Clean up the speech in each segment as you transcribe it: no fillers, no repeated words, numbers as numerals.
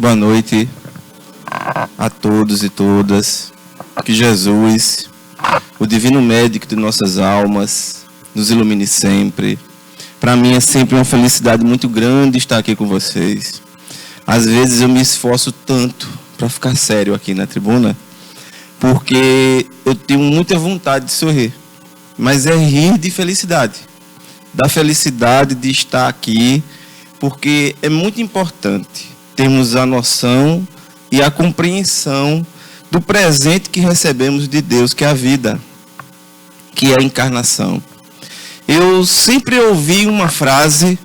Boa noite a todos e todas. Que Jesus, o divino médico de nossas almas, nos ilumine sempre. Para mim é sempre uma felicidade muito grande estar aqui com vocês. Às vezes eu me esforço tanto para ficar sério aqui na tribuna, porque eu tenho muita vontade de sorrir, mas é rir de felicidade, da felicidade de estar aqui, porque é muito importante termos a noção e a compreensão do presente que recebemos de Deus, que é a vida, que é a encarnação. Eu sempre ouvi uma frase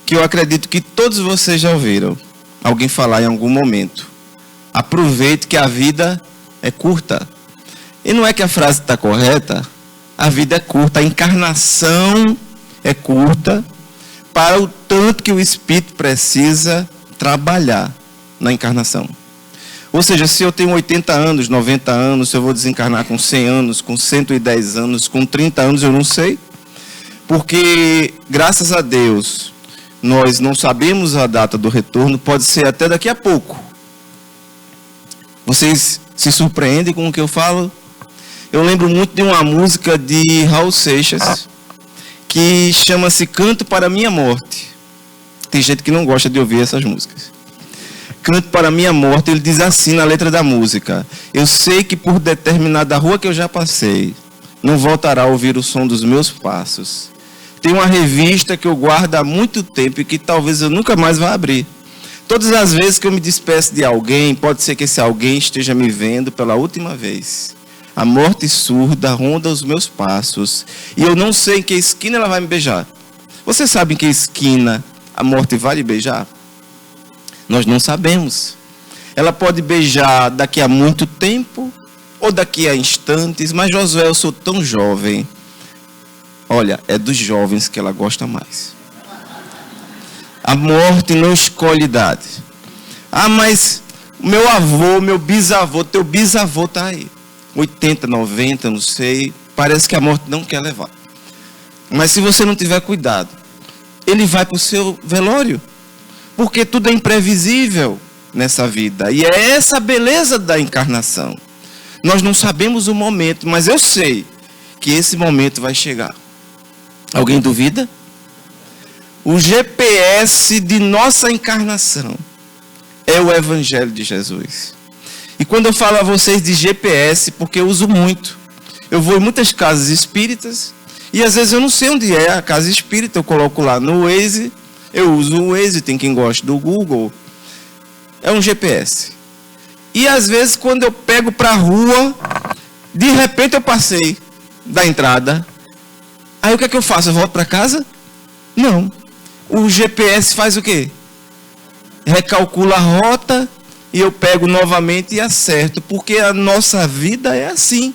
que eu acredito que todos vocês já ouviram alguém falar em algum momento: aproveite que a vida é curta. E não é que a frase está correta, a vida é curta, a encarnação é curta, para o tanto que o espírito precisa trabalhar na encarnação. Ou seja, se eu tenho 80 anos, 90 anos, se eu vou desencarnar com 100 anos, com 110 anos, com 30 anos, eu não sei. Porque, graças a Deus, nós não sabemos a data do retorno, pode ser até daqui a pouco. Vocês se surpreendem com o que eu falo? Eu lembro muito de uma música de Raul Seixas, que chama-se Canto para a Minha Morte. Tem gente que não gosta de ouvir essas músicas. Canto para a Minha Morte, ele diz assim na letra da música: eu sei que por determinada rua que eu já passei, não voltará a ouvir o som dos meus passos. Tem uma revista que eu guardo há muito tempo e que talvez eu nunca mais vá abrir. Todas as vezes que eu me despeço de alguém, pode ser que esse alguém esteja me vendo pela última vez. A morte surda ronda os meus passos e eu não sei em que esquina ela vai me beijar. Você sabe em que esquina a morte vai lhe beijar? Nós não sabemos. Ela pode beijar daqui a muito tempo ou daqui a instantes, mas Josué, eu sou tão jovem. Olha, é dos jovens que ela gosta mais. A morte não escolhe idade. Ah, mas meu avô, meu bisavô, teu bisavô está aí. 80, 90, não sei. Parece que a morte não quer levar. Mas se você não tiver cuidado, ele vai para o seu velório. Porque tudo é imprevisível nessa vida. E é essa a beleza da encarnação. Nós não sabemos o momento, mas eu sei que esse momento vai chegar. Alguém duvida? O GPS de nossa encarnação é o Evangelho de Jesus. E quando eu falo a vocês de GPS, porque eu uso muito. Eu vou em muitas casas espíritas e às vezes eu não sei onde é a casa espírita. Eu coloco lá no Waze, eu uso o Waze, tem quem gosta do Google. É um GPS. E às vezes quando eu pego para a rua, de repente eu passei da entrada. Aí o que é que eu faço? Eu volto para casa? Não. O GPS faz o quê? Recalcula a rota e eu pego novamente e acerto. Porque a nossa vida é assim.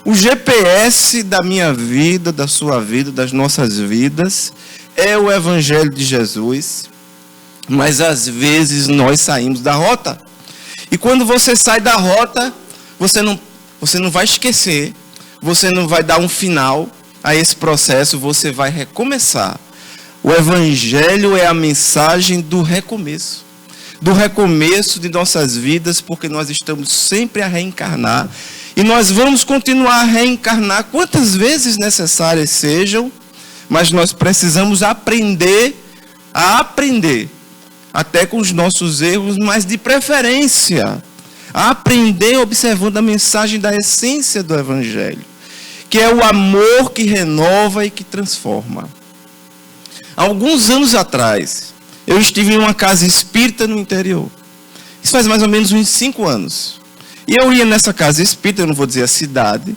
O GPS da minha vida, da sua vida, das nossas vidas, é o Evangelho de Jesus. Mas às vezes nós saímos da rota. E quando você sai da rota, você não vai esquecer. Você não vai dar um final a esse processo. Você vai recomeçar. O Evangelho é a mensagem do recomeço. Do recomeço de nossas vidas, porque nós estamos sempre a reencarnar. E nós vamos continuar a reencarnar quantas vezes necessárias sejam, mas nós precisamos aprender a aprender, até com os nossos erros, mas de preferência, a aprender observando a mensagem da essência do Evangelho, que é o amor que renova e que transforma. Há alguns anos atrás, eu estive em uma casa espírita no interior. Isso faz mais ou menos uns 5 anos. E eu ia nessa casa espírita, eu não vou dizer a cidade,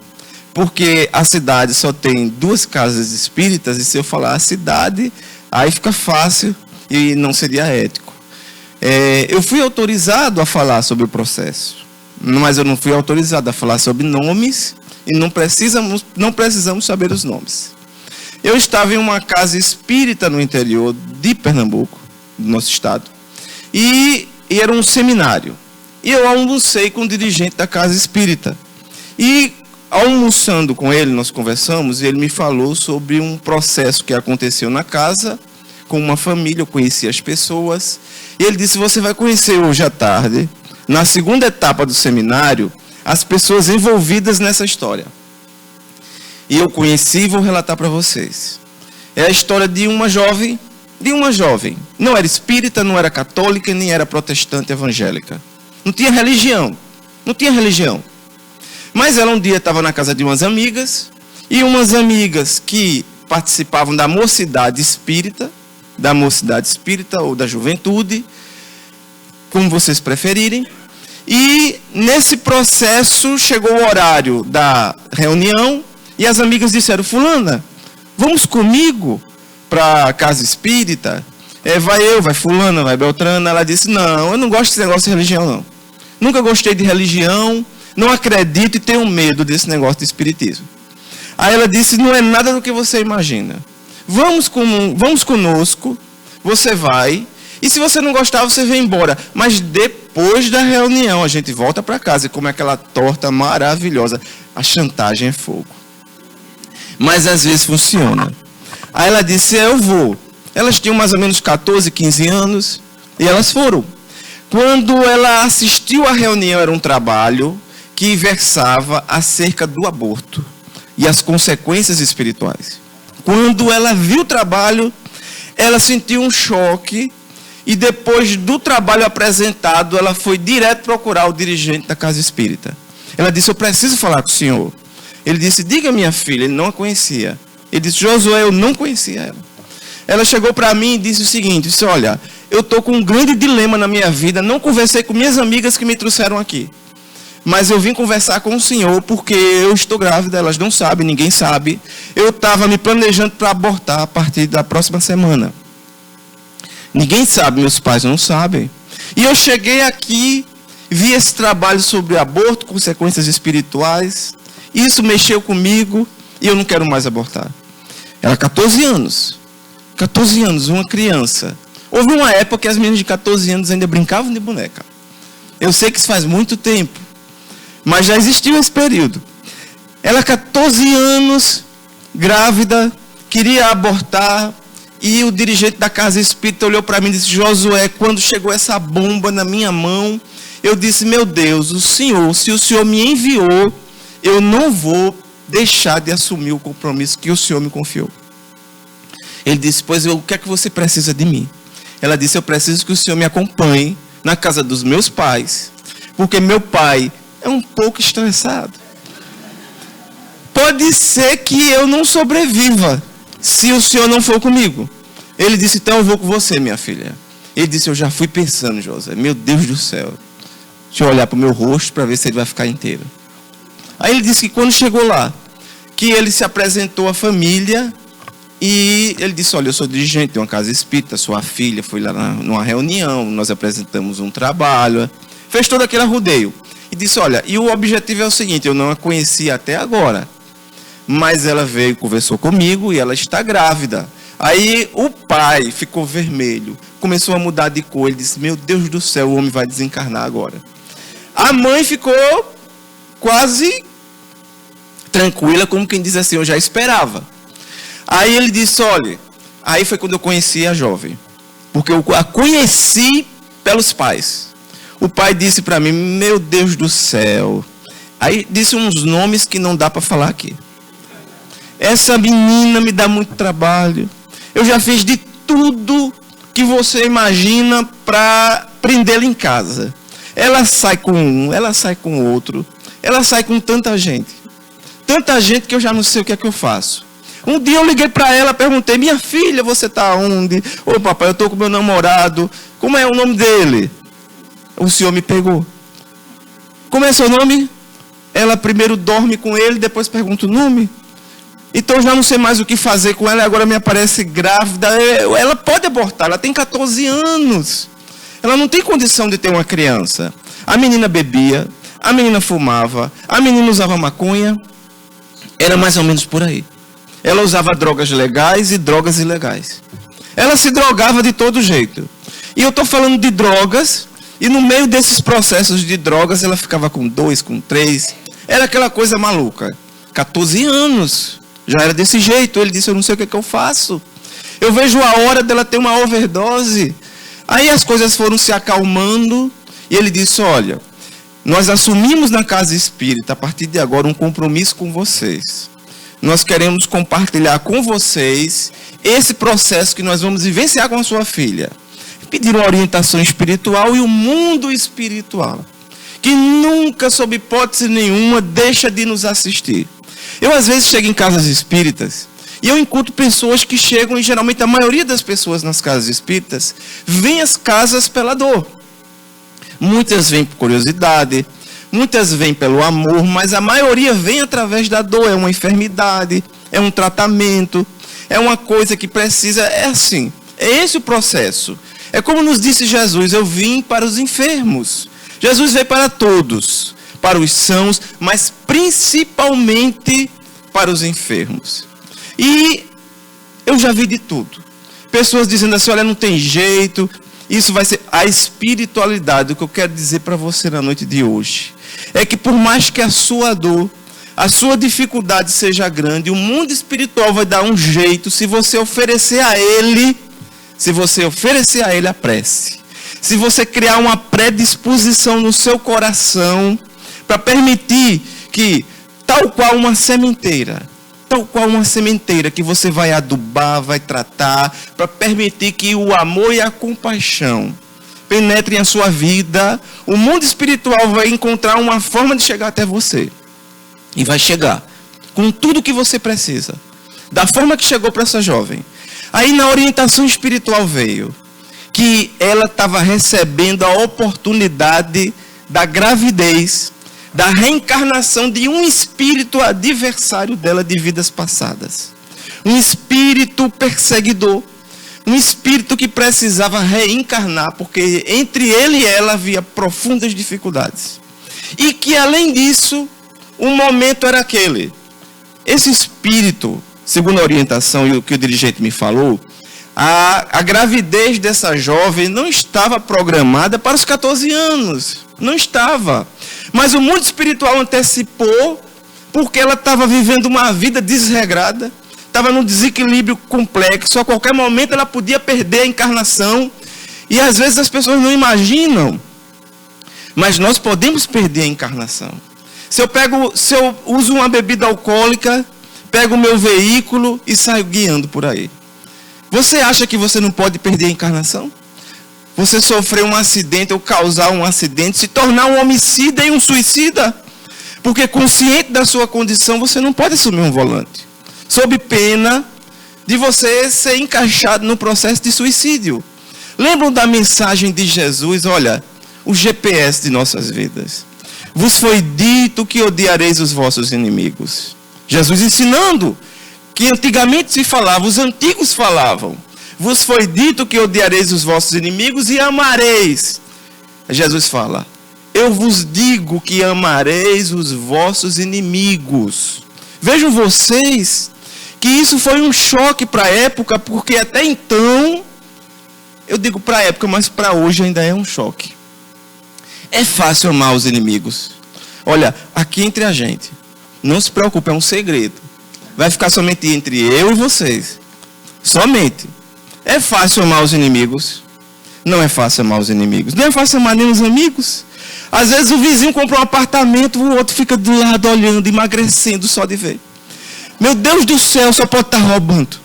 porque a cidade só tem 2 casas espíritas, e se eu falar a cidade, aí fica fácil e não seria ético. Eu fui autorizado a falar sobre o processo, mas eu não fui autorizado a falar sobre nomes, e não precisamos saber os nomes. Eu estava em uma casa espírita no interior de Pernambuco, do nosso estado, e era um seminário. E eu almocei com o dirigente da casa espírita. E almoçando com ele, nós conversamos, e ele me falou sobre um processo que aconteceu na casa com uma família, eu conheci as pessoas. E ele disse, você vai conhecer hoje à tarde, na segunda etapa do seminário, as pessoas envolvidas nessa história. E eu conheci e vou relatar para vocês. É a história de uma jovem. Não era espírita, não era católica, nem era protestante evangélica. Não tinha religião. Mas ela um dia estava na casa de umas amigas, e umas amigas que participavam da mocidade espírita ou da juventude, como vocês preferirem. E nesse processo chegou o horário da reunião, e as amigas disseram, fulana, vamos comigo para a casa espírita? Vai fulana, vai Beltrana. Ela disse, não, eu não gosto desse negócio de religião, não. Nunca gostei de religião, não acredito e tenho medo desse negócio de espiritismo. Aí ela disse, não é nada do que você imagina. Vamos conosco, você vai, e se você não gostar, você vem embora. Mas depois da reunião, a gente volta para casa e come aquela torta maravilhosa. A chantagem é fogo. Mas às vezes funciona. Aí ela disse, eu vou. Elas tinham mais ou menos 14, 15 anos, e elas foram. Quando ela assistiu à reunião, era um trabalho que versava acerca do aborto e as consequências espirituais. Quando ela viu o trabalho, ela sentiu um choque, e depois do trabalho apresentado, ela foi direto procurar o dirigente da casa espírita. Ela disse, eu preciso falar com o senhor. Ele disse, diga minha filha, ele não a conhecia. Ele disse, Josué, eu não conhecia ela. Ela chegou para mim e disse o seguinte, disse, olha, eu estou com um grande dilema na minha vida, não conversei com minhas amigas que me trouxeram aqui. Mas eu vim conversar com o senhor porque eu estou grávida, elas não sabem, ninguém sabe. Eu estava me planejando para abortar a partir da próxima semana. Ninguém sabe, meus pais não sabem. E eu cheguei aqui, vi esse trabalho sobre aborto, consequências espirituais. Isso mexeu comigo e eu não quero mais abortar. Ela 14 anos, uma criança. Houve uma época que as meninas de 14 anos ainda brincavam de boneca. Eu sei que isso faz muito tempo, mas já existiu esse período. Ela 14 anos, grávida, queria abortar, e o dirigente da casa espírita olhou para mim e disse, Josué, quando chegou essa bomba na minha mão, eu disse, meu Deus, se o senhor me enviou, eu não vou deixar de assumir o compromisso que o senhor me confiou. Ele disse, pois o que é que você precisa de mim? Ela disse, eu preciso que o senhor me acompanhe na casa dos meus pais, porque meu pai é um pouco estressado. Pode ser que eu não sobreviva se o senhor não for comigo. Ele disse, então eu vou com você, minha filha. Ele disse, eu já fui pensando, José, meu Deus do céu. Deixa eu olhar para o meu rosto para ver se ele vai ficar inteiro. Aí ele disse que quando chegou lá, que ele se apresentou à família, e ele disse, olha, eu sou dirigente de uma casa espírita, sua filha foi lá numa reunião, nós apresentamos um trabalho, fez todo aquele arrudeio. E disse, olha, e o objetivo é o seguinte, eu não a conhecia até agora, mas ela veio, conversou comigo e ela está grávida. Aí o pai ficou vermelho, começou a mudar de cor, ele disse, meu Deus do céu, o homem vai desencarnar agora. A mãe ficou quase tranquila, como quem diz assim, eu já esperava. Aí ele disse, olha, aí foi quando eu conheci a jovem, porque eu a conheci pelos pais. O pai disse para mim, meu Deus do céu, aí disse uns nomes que não dá para falar aqui. Essa menina me dá muito trabalho, eu já fiz de tudo que você imagina para prendê-la em casa. Ela sai com um, ela sai com outro, ela sai com tanta gente que eu já não sei o que é que eu faço. Um dia eu liguei para ela, perguntei, minha filha, você está onde? Ô papai, eu estou com meu namorado, como é o nome dele? O senhor me pegou. Como é seu nome? Ela primeiro dorme com ele, depois pergunta o nome. Então eu já não sei mais o que fazer com ela, agora me aparece grávida. Ela pode abortar, ela tem 14 anos. Ela não tem condição de ter uma criança. A menina bebia, a menina fumava, a menina usava maconha. Era mais ou menos por aí. Ela usava drogas legais e drogas ilegais. Ela se drogava de todo jeito. E eu estou falando de drogas, e no meio desses processos de drogas, ela ficava com 2, com 3. Era aquela coisa maluca. 14 anos. Já era desse jeito. Ele disse, eu não sei o que é que eu faço. Eu vejo a hora dela ter uma overdose. Aí as coisas foram se acalmando e ele disse, olha, nós assumimos na casa espírita, a partir de agora, um compromisso com vocês. Nós queremos compartilhar com vocês esse processo que nós vamos vivenciar com a sua filha. Pediram orientação espiritual e o mundo espiritual, que nunca, sob hipótese nenhuma, deixa de nos assistir. Eu, às vezes, chego em casas espíritas e eu encontro pessoas que chegam, e geralmente a maioria das pessoas nas casas espíritas vêm às casas pela dor. Muitas vêm por curiosidade, muitas vêm pelo amor, mas a maioria vem através da dor. É uma enfermidade, é um tratamento, é uma coisa que precisa, é assim, é esse o processo. É como nos disse Jesus, eu vim para os enfermos. Jesus veio para todos, para os sãos, mas principalmente para os enfermos. E eu já vi de tudo. Pessoas dizendo assim, olha, não tem jeito, isso vai ser a espiritualidade. O que eu quero dizer para você na noite de hoje é que por mais que a sua dor, a sua dificuldade seja grande, o mundo espiritual vai dar um jeito se você oferecer a ele, a prece. Se você criar uma predisposição no seu coração para permitir que, tal qual uma sementeira que você vai adubar, vai tratar, para permitir que o amor e a compaixão penetrem a sua vida, o mundo espiritual vai encontrar uma forma de chegar até você. E vai chegar com tudo que você precisa. Da forma que chegou para essa jovem. Aí na orientação espiritual veio que ela estava recebendo a oportunidade da gravidez, da reencarnação de um espírito adversário dela de vidas passadas. Um espírito perseguidor. Um espírito que precisava reencarnar, porque entre ele e ela havia profundas dificuldades. E que além disso, o momento era aquele. Esse espírito, segundo a orientação e o que o dirigente me falou, a gravidez dessa jovem não estava programada para os 14 anos. Não estava. Mas o mundo espiritual antecipou, porque ela estava vivendo uma vida desregrada, estava num desequilíbrio complexo, a qualquer momento ela podia perder a encarnação, e às vezes as pessoas não imaginam, mas nós podemos perder a encarnação. Se eu uso uma bebida alcoólica, pego o meu veículo e saio guiando por aí. Você acha que você não pode perder a encarnação? Você sofrer um acidente ou causar um acidente, se tornar um homicida e um suicida? Porque consciente da sua condição, você não pode assumir um volante. Sob pena de você ser encaixado no processo de suicídio. Lembram da mensagem de Jesus? Olha, o GPS de nossas vidas. Vos foi dito que odiareis os vossos inimigos. Jesus ensinando que antigamente se falava, os antigos falavam. Vos foi dito que odiareis os vossos inimigos e amareis. Jesus fala, eu vos digo que amareis os vossos inimigos. Vejam vocês que isso foi um choque para a época, porque até então, eu digo para a época, mas para hoje ainda é um choque. É fácil amar os inimigos. Olha, aqui entre a gente, não se preocupe, é um segredo. Vai ficar somente entre eu e vocês. Somente. É fácil amar os inimigos? Não é fácil amar os inimigos. Não é fácil amar nem os amigos. Às vezes o vizinho compra um apartamento, o outro fica do lado olhando, emagrecendo só de ver. Meu Deus do céu, só pode estar roubando.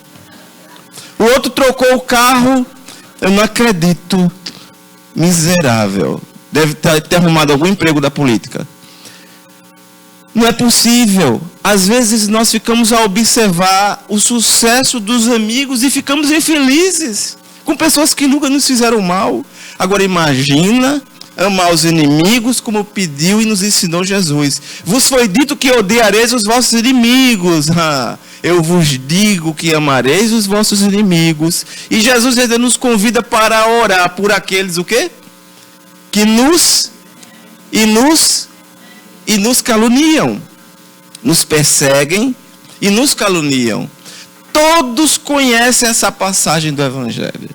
O outro trocou o carro, eu não acredito. Miserável. Deve ter arrumado algum emprego da política. Não é possível. Às vezes nós ficamos a observar o sucesso dos amigos e ficamos infelizes com pessoas que nunca nos fizeram mal. Agora imagina amar os inimigos como pediu e nos ensinou Jesus. Vos foi dito que odiareis os vossos inimigos. Eu vos digo que amareis os vossos inimigos. E Jesus ainda nos convida para orar por aqueles o quê? Que nos caluniam, nos perseguem e nos caluniam. Todos conhecem essa passagem do Evangelho.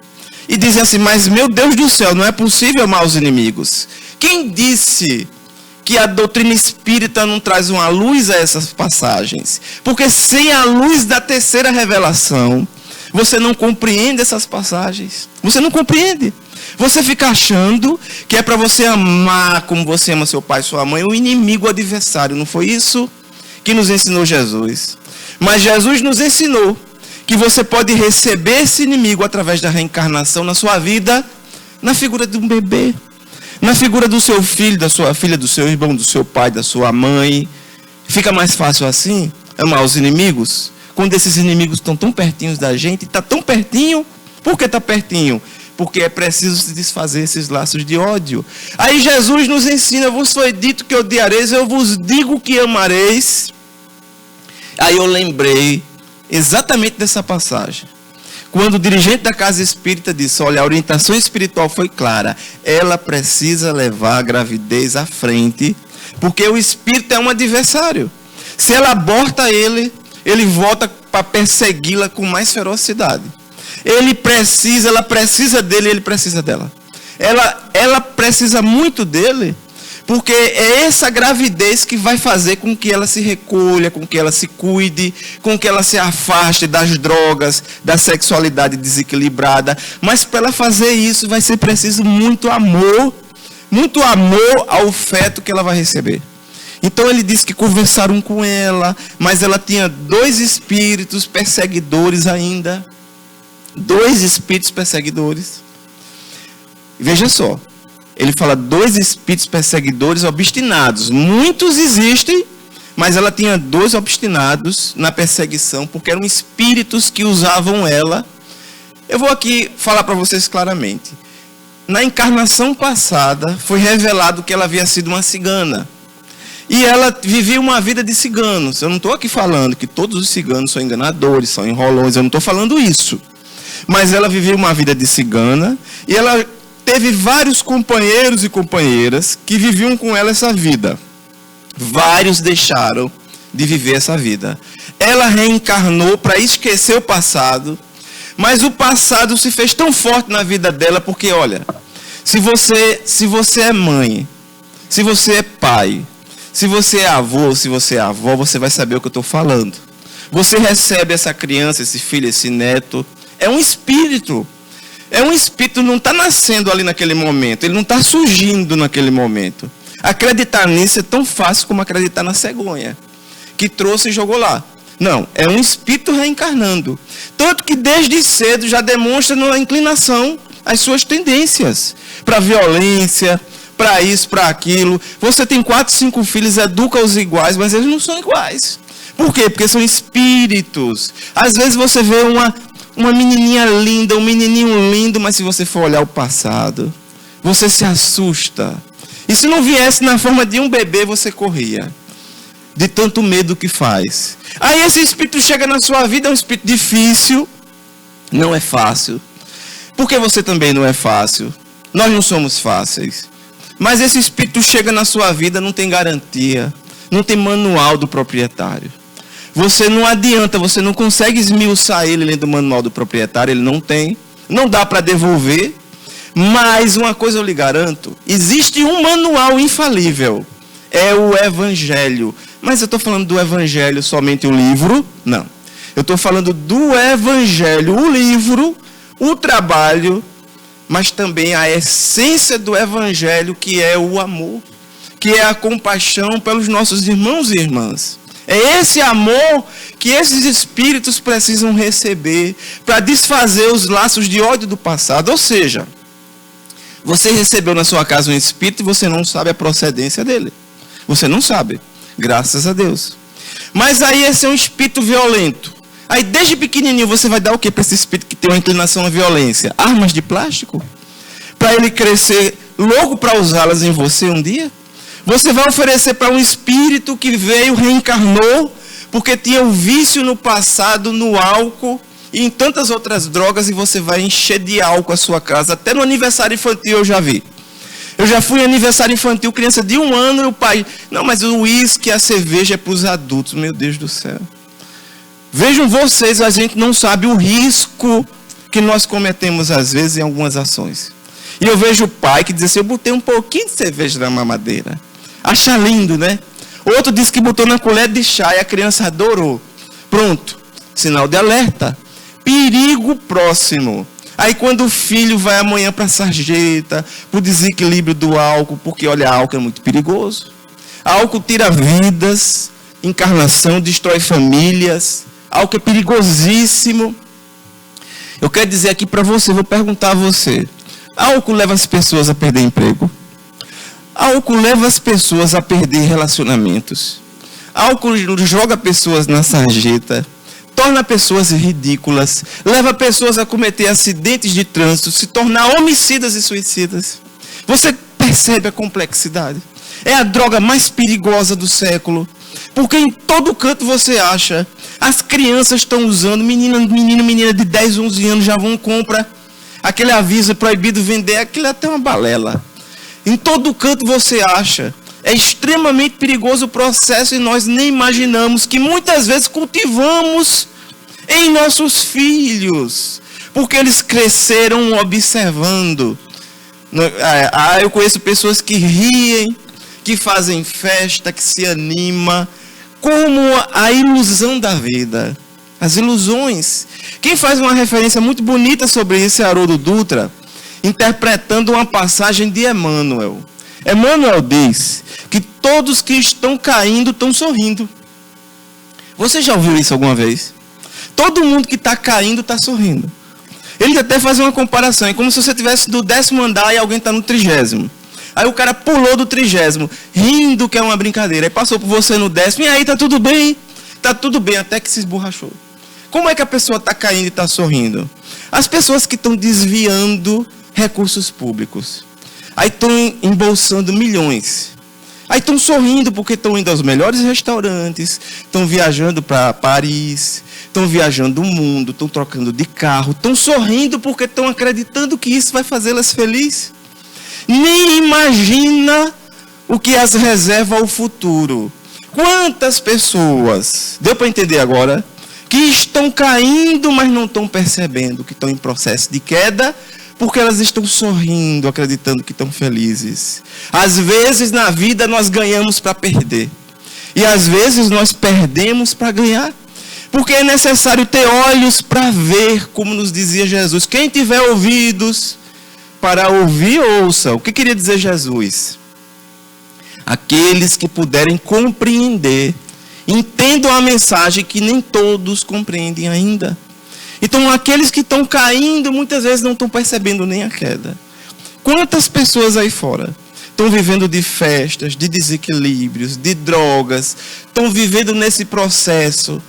E dizem assim, mas meu Deus do céu, não é possível amar os inimigos. Quem disse que a doutrina espírita não traz uma luz a essas passagens? Porque sem a luz da terceira revelação, Você não compreende essas passagens. Você não compreende. Você fica achando que é para você amar como você ama seu pai e sua mãe, o inimigo, o adversário. Não foi isso que nos ensinou Jesus. Mas Jesus nos ensinou que você pode receber esse inimigo através da reencarnação na sua vida, na figura de um bebê, na figura do seu filho, da sua filha, do seu irmão, do seu pai, da sua mãe. Fica mais fácil assim, amar os inimigos, quando esses inimigos estão tão pertinhos da gente. Está tão pertinho. Por que está pertinho? Porque é preciso se desfazer esses laços de ódio. Aí Jesus nos ensina: vos foi dito que odiareis, eu vos digo que amareis. Aí eu lembrei exatamente dessa passagem. Quando o dirigente da casa espírita disse: olha, a orientação espiritual foi clara. Ela precisa levar a gravidez à frente, porque o espírito é um adversário. Se ela aborta ele, ele volta para persegui-la com mais ferocidade. Ela precisa dele, ele precisa dela. Ela precisa muito dele, porque é essa gravidez que vai fazer com que ela se recolha, com que ela se cuide, com que ela se afaste das drogas, da sexualidade desequilibrada. Mas para ela fazer isso, vai ser preciso muito amor ao feto que ela vai receber. Então ele disse que conversaram com ela, mas ela tinha 2 espíritos perseguidores ainda. 2 espíritos perseguidores. Veja só. Ele fala 2 espíritos perseguidores obstinados. Muitos existem, mas ela tinha 2 obstinados na perseguição, porque eram espíritos que usavam ela. Eu vou aqui falar para vocês claramente. Na encarnação passada, foi revelado que ela havia sido uma cigana. E ela vivia uma vida de ciganos. Eu não estou aqui falando que todos os ciganos são enganadores, são enrolões. Eu não estou falando isso. Mas ela vivia uma vida de cigana. E ela teve vários companheiros e companheiras que viviam com ela essa vida. Vários deixaram de viver essa vida. Ela reencarnou para esquecer o passado. Mas o passado se fez tão forte na vida dela. Porque, olha, se você é mãe, se você é pai, se você é avô, se você é avó, você vai saber o que eu estou falando. Você recebe essa criança, esse filho, esse neto. É um espírito. É um espírito, não está nascendo ali naquele momento. Ele não está surgindo naquele momento. Acreditar nisso é tão fácil como acreditar na cegonha, que trouxe e jogou lá. Não, é um espírito reencarnando. Tanto que desde cedo já demonstra uma inclinação às suas tendências. Para violência, para isso, para aquilo. Você tem 4, 5 filhos, educa-os iguais, mas eles não são iguais. Por quê? Porque são espíritos. Às vezes você vê uma menininha linda, um menininho lindo, mas se você for olhar o passado, você se assusta. E se não viesse na forma de um bebê, você corria. De tanto medo que faz. Aí esse espírito chega na sua vida, é um espírito difícil. Não é fácil. Porque você também não é fácil. Nós não somos fáceis. Mas esse espírito chega na sua vida, não tem garantia. Não tem manual do proprietário. Você não adianta, você não consegue esmiuçar ele lendo o manual do proprietário, ele não tem. Não dá para devolver. Mas uma coisa eu lhe garanto, existe um manual infalível. É o Evangelho. Mas eu estou falando do Evangelho somente o livro? Não. Eu estou falando do Evangelho, o livro, o trabalho, mas também a essência do Evangelho, que é o amor, que é a compaixão pelos nossos irmãos e irmãs. É esse amor que esses espíritos precisam receber para desfazer os laços de ódio do passado. Ou seja, você recebeu na sua casa um espírito e você não sabe a procedência dele. Você não sabe, graças a Deus. Mas aí esse é um espírito violento. Aí desde pequenininho você vai dar o que para esse espírito que tem uma inclinação à violência? Armas de plástico? Para ele crescer logo para usá-las em você um dia? Você vai oferecer para um espírito que veio, reencarnou, porque tinha um vício no passado, no álcool e em tantas outras drogas, e você vai encher de álcool a sua casa. Até no aniversário infantil eu já vi. Eu já fui em aniversário infantil, criança de 1 ano, e o pai... Não, mas o uísque, a cerveja é para os adultos. Meu Deus do céu. Vejam vocês, a gente não sabe o risco que nós cometemos às vezes em algumas ações. E eu vejo o pai que diz assim: eu botei um pouquinho de cerveja na mamadeira. Acha lindo, né? Outro disse que botou na colher de chá e a criança adorou. Pronto. Sinal de alerta. perigo próximo. Aí quando o filho vai amanhã para a sarjeta, para o desequilíbrio do álcool, porque olha, álcool é muito perigoso. Álcool tira vidas, encarnação, destrói famílias. Álcool é perigosíssimo. Eu quero dizer aqui para você, vou perguntar a você. Álcool leva as pessoas a perder emprego. Álcool leva as pessoas a perder relacionamentos. Álcool joga pessoas na sarjeta. Torna pessoas ridículas, leva pessoas a cometer acidentes de trânsito, se tornar homicidas e suicidas. Você percebe a complexidade? É a droga mais perigosa do século, porque em todo canto você acha. As crianças estão usando, menina de 10, 11 anos já vão comprar. Aquele aviso é proibido vender, aquilo é até uma balela. Em todo canto você acha. É extremamente perigoso o processo e nós nem imaginamos que muitas vezes cultivamos em nossos filhos, porque eles cresceram observando. Eu conheço pessoas que riem, que fazem festa, que se animam, como a ilusão da vida. As ilusões. Quem faz uma referência muito bonita sobre isso é Haroldo Dutra, interpretando uma passagem de Emmanuel. Emmanuel diz que todos que estão caindo estão sorrindo. Você já ouviu isso alguma vez? Todo mundo que está caindo está sorrindo. Ele até faz uma comparação. É como se você estivesse no 10º andar e alguém está no 30º. Aí o cara pulou do 30º, rindo que é uma brincadeira. Aí passou por você no 10º, e aí está tudo bem? Está tudo bem, até que se esborrachou. Como é que a pessoa está caindo e está sorrindo? As pessoas que estão desviando recursos públicos. Aí estão embolsando milhões. Aí estão sorrindo porque estão indo aos melhores restaurantes, estão viajando para Paris, estão viajando o mundo, estão trocando de carro, estão sorrindo porque estão acreditando que isso vai fazê-las felizes. Nem imagina o que as reserva ao futuro. Quantas pessoas, deu para entender agora, que estão caindo, mas não estão percebendo que estão em processo de queda, porque elas estão sorrindo, acreditando que estão felizes. Às vezes na vida nós ganhamos para perder. E às vezes nós perdemos para ganhar. Porque é necessário ter olhos para ver, como nos dizia Jesus. Quem tiver ouvidos para ouvir, ouça. O que queria dizer Jesus? Aqueles que puderem compreender, entendam a mensagem que nem todos compreendem ainda. Então, aqueles que estão caindo, muitas vezes não estão percebendo nem a queda. Quantas pessoas aí fora estão vivendo de festas, de desequilíbrios, de drogas, estão vivendo nesse processo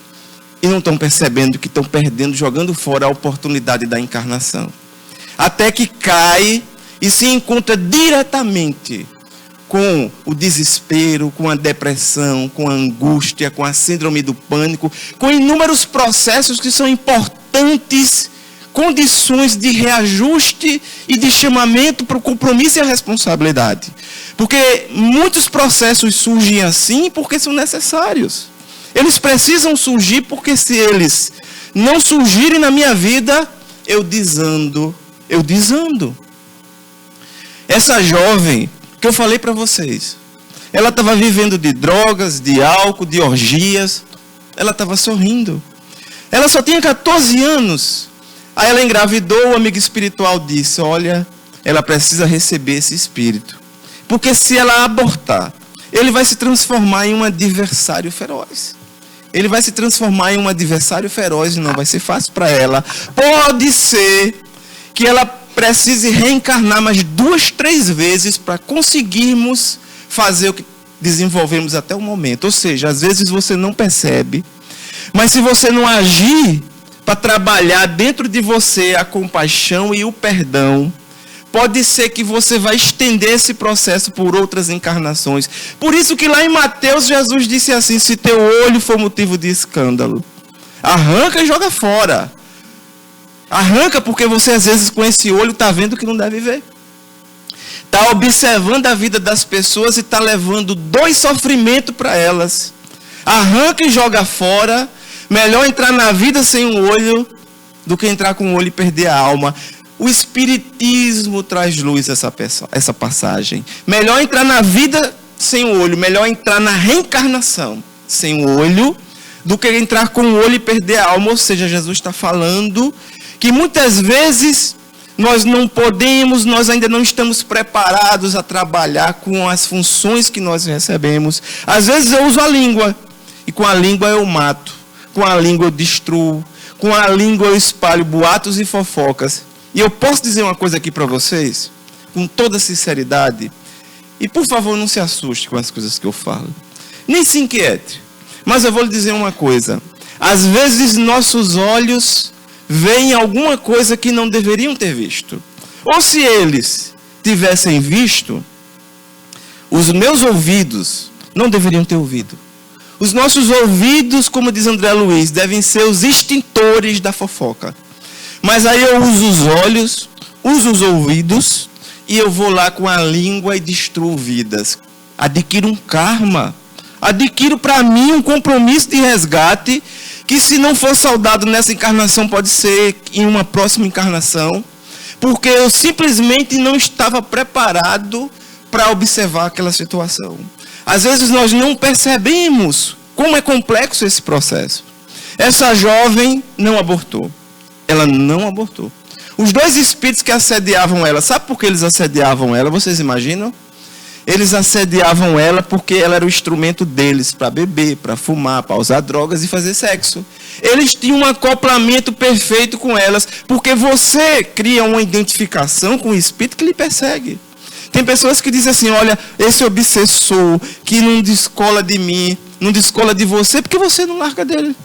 e não estão percebendo que estão perdendo, jogando fora a oportunidade da encarnação. Até que cai e se encontra diretamente com o desespero, com a depressão, com a angústia, com a síndrome do pânico, com inúmeros processos que são importantes, condições de reajuste e de chamamento para o compromisso e a responsabilidade. Porque muitos processos surgem assim porque são necessários. Eles precisam surgir porque se eles não surgirem na minha vida, eu desando. Essa jovem que eu falei para vocês, ela estava vivendo de drogas, de álcool, de orgias, ela estava sorrindo. Ela só tinha 14 anos. Aí ela engravidou, o amigo espiritual disse, olha, ela precisa receber esse espírito. Porque se ela abortar, ele vai se transformar em um adversário feroz. Ele vai se transformar em um adversário feroz e não vai ser fácil para ela. Pode ser que ela precise reencarnar mais 2, 3 vezes para conseguirmos fazer o que desenvolvemos até o momento. Ou seja, às vezes você não percebe, mas se você não agir para trabalhar dentro de você a compaixão e o perdão, pode ser que você vai estender esse processo por outras encarnações. Por isso que lá em Mateus, Jesus disse assim, se teu olho for motivo de escândalo, arranca e joga fora. Arranca porque você às vezes com esse olho está vendo que não deve ver. Está observando a vida das pessoas e está levando dor e sofrimento para elas. Arranca e joga fora. Melhor entrar na vida sem um olho do que entrar com um olho e perder a alma. O Espiritismo traz luz a essa passagem. Melhor entrar na vida sem o olho. Melhor entrar na reencarnação sem o olho do que entrar com o olho e perder a alma. Ou seja, Jesus está falando que muitas vezes nós não podemos, nós ainda não estamos preparados a trabalhar com as funções que nós recebemos. Às vezes eu uso a língua, e com a língua eu mato, com a língua eu destruo, com a língua eu espalho boatos e fofocas. E eu posso dizer uma coisa aqui para vocês, com toda sinceridade, e por favor não se assuste com as coisas que eu falo, nem se inquiete, mas eu vou lhe dizer uma coisa: às vezes nossos olhos veem alguma coisa que não deveriam ter visto, ou se eles tivessem visto, os meus ouvidos não deveriam ter ouvido. Os nossos ouvidos, como diz André Luiz, devem ser os extintores da fofoca. Mas aí eu uso os olhos, uso os ouvidos, e eu vou lá com a língua e destruo vidas. Adquiro um karma. Adquiro para mim um compromisso de resgate, que se não for saudado nessa encarnação, pode ser em uma próxima encarnação, porque eu simplesmente não estava preparado para observar aquela situação. Às vezes nós não percebemos como é complexo esse processo. Essa jovem não abortou. Ela não abortou. Os dois espíritos que assediavam ela, sabe por que eles assediavam ela? Vocês imaginam? Eles assediavam ela porque ela era o instrumento deles para beber, para fumar, para usar drogas e fazer sexo. Eles tinham um acoplamento perfeito com elas, porque você cria uma identificação com o espírito que lhe persegue. Tem pessoas que dizem assim: olha, esse obsessor que não descola de mim, não descola de você, porque você não larga dele.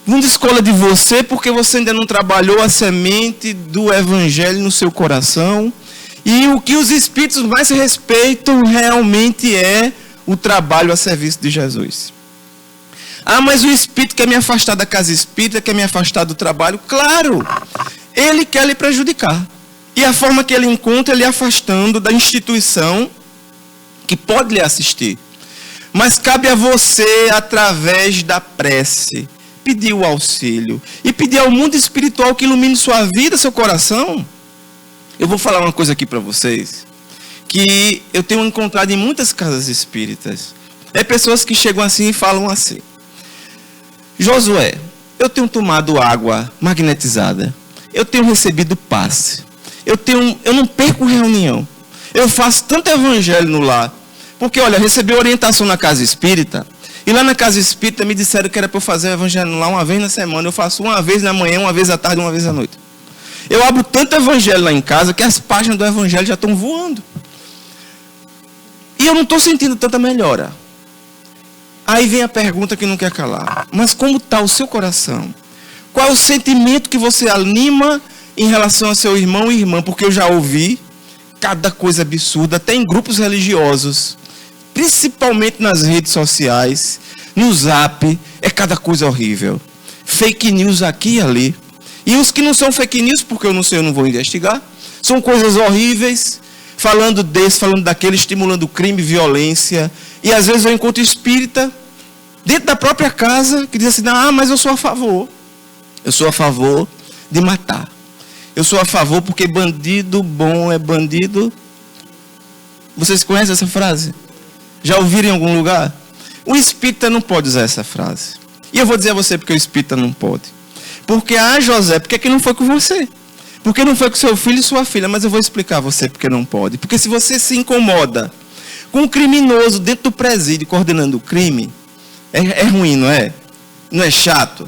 Não descola de você porque você ainda não trabalhou a semente do evangelho no seu coração. E o que os espíritos mais respeitam realmente é o trabalho a serviço de Jesus. Ah, mas o espírito quer me afastar da casa espírita, quer me afastar do trabalho. Claro, ele quer lhe prejudicar. E a forma que ele encontra é lhe afastando da instituição que pode lhe assistir. Mas cabe a você, através da prece, pedir o auxílio. E pedir ao mundo espiritual que ilumine sua vida, seu coração. Eu vou falar uma coisa aqui para vocês, que eu tenho encontrado em muitas casas espíritas. É pessoas que chegam assim e falam assim: Josué, eu tenho tomado água magnetizada, eu tenho recebido passe, eu não perco reunião, eu faço tanto evangelho no lar, porque olha, recebi orientação na casa espírita, e lá na casa espírita me disseram que era para eu fazer o evangelho no lar uma vez na semana. Eu faço uma vez na manhã, uma vez à tarde, uma vez à noite. Eu abro tanto evangelho lá em casa que as páginas do evangelho já estão voando. E eu não estou sentindo tanta melhora. Aí vem a pergunta que não quer calar: mas como está o seu coração? Qual é o sentimento que você anima em relação ao seu irmão e irmã? Porque eu já ouvi cada coisa absurda, até em grupos religiosos, principalmente nas redes sociais, no Zap, é cada coisa horrível. Fake news aqui e ali. E os que não são fake news, porque eu não sei, eu não vou investigar, são coisas horríveis, falando desse, falando daquele, estimulando crime, violência. E às vezes eu encontro espírita dentro da própria casa que diz assim: ah, mas eu sou a favor. Eu sou a favor de matar. Eu sou a favor porque bandido bom é bandido. Vocês conhecem essa frase? Já ouviram em algum lugar? O espírita não pode usar essa frase. E eu vou dizer a você porque o espírita não pode. Porque, José, por que não foi com você? Por que não foi com seu filho e sua filha? Mas eu vou explicar a você porque não pode. Porque se você se incomoda com um criminoso dentro do presídio coordenando o crime, é ruim, não é? Não é chato?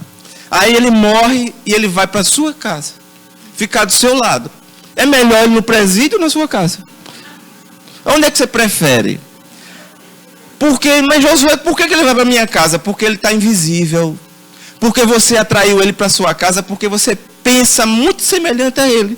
Aí ele morre e ele vai para a sua casa, ficar do seu lado. É melhor ele no presídio ou na sua casa? Onde é que você prefere? Mas Josué, por que ele vai para a minha casa? Porque ele está invisível. Porque você atraiu ele para sua casa, porque você pensa muito semelhante a ele.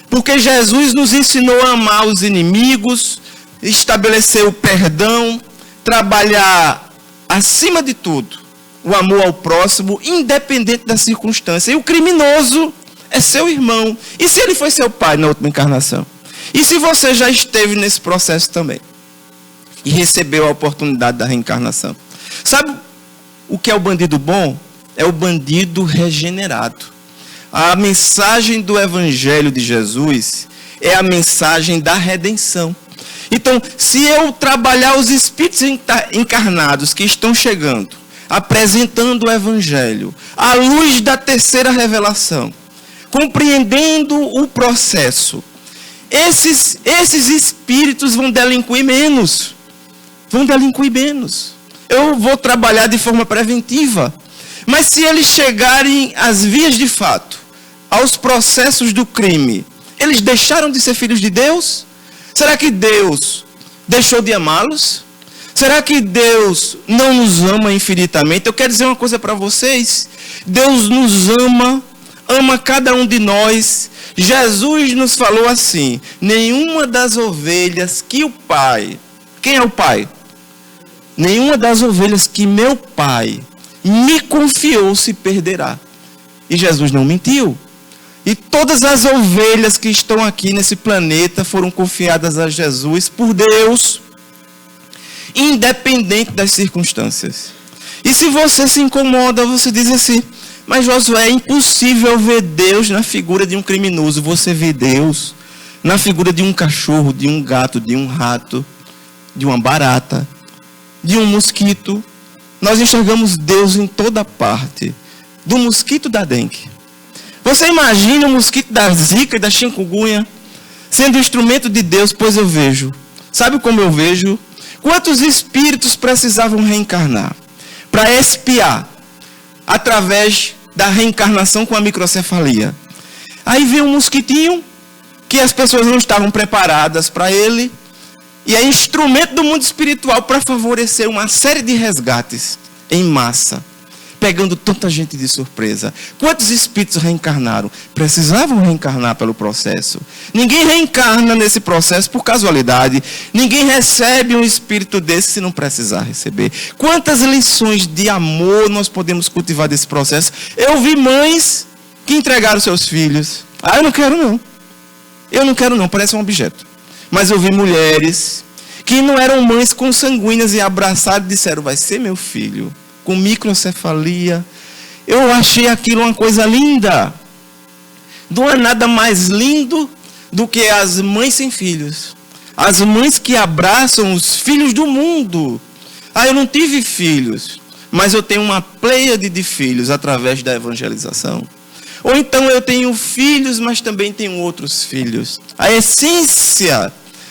Porque Jesus nos ensinou a amar os inimigos, estabelecer o perdão, trabalhar acima de tudo o amor ao próximo, independente da circunstância. E o criminoso é seu irmão. E se ele foi seu pai na última encarnação? E se você já esteve nesse processo também? E recebeu a oportunidade da reencarnação? Sabe o que é o bandido bom? É o bandido regenerado. A mensagem do Evangelho de Jesus é a mensagem da redenção. Então, se eu trabalhar os espíritos encarnados que estão chegando, apresentando o Evangelho, à luz da terceira revelação, compreendendo o processo, esses espíritos vão delinquir menos. Vão delinquir menos. Eu vou trabalhar de forma preventiva. Mas se eles chegarem às vias de fato, aos processos do crime, eles deixaram de ser filhos de Deus? Será que Deus deixou de amá-los? Será que Deus não nos ama infinitamente? Eu quero dizer uma coisa para vocês. Deus nos ama, ama cada um de nós. Jesus nos falou assim: nenhuma das ovelhas que o Pai... Quem é o Pai? Nenhuma das ovelhas que meu Pai me confiou se perderá. E Jesus não mentiu. E todas as ovelhas que estão aqui nesse planeta foram confiadas a Jesus por Deus, independente das circunstâncias. E se você se incomoda, você diz assim: mas Josué, é impossível ver Deus na figura de um criminoso. Você vê Deus na figura de um cachorro, de um gato, de um rato, de uma barata, de um mosquito. Nós enxergamos Deus em toda parte. Do mosquito da dengue. Você imagina o mosquito da zika e da chikungunya sendo instrumento de Deus? Pois eu vejo. Sabe como eu vejo? Quantos espíritos precisavam reencarnar para expiar através da reencarnação com a microcefalia? Aí vem um mosquitinho que as pessoas não estavam preparadas para ele, e é instrumento do mundo espiritual para favorecer uma série de resgates em massa, pegando tanta gente de surpresa. Quantos espíritos reencarnaram? Precisavam reencarnar pelo processo. Ninguém reencarna nesse processo por casualidade. Ninguém recebe um espírito desse se não precisar receber. Quantas lições de amor nós podemos cultivar desse processo? Eu vi mães que entregaram seus filhos. Ah, eu não quero não. Eu não quero não, parece um objeto. Mas eu vi mulheres que não eram mães consanguíneas e abraçaram e disseram: vai ser meu filho, com microcefalia. Eu achei aquilo uma coisa linda. Não há nada mais lindo do que as mães sem filhos. As mães que abraçam os filhos do mundo. Ah, eu não tive filhos, mas eu tenho uma pleiade de filhos através da evangelização. Ou então eu tenho filhos, mas também tenho outros filhos. A essência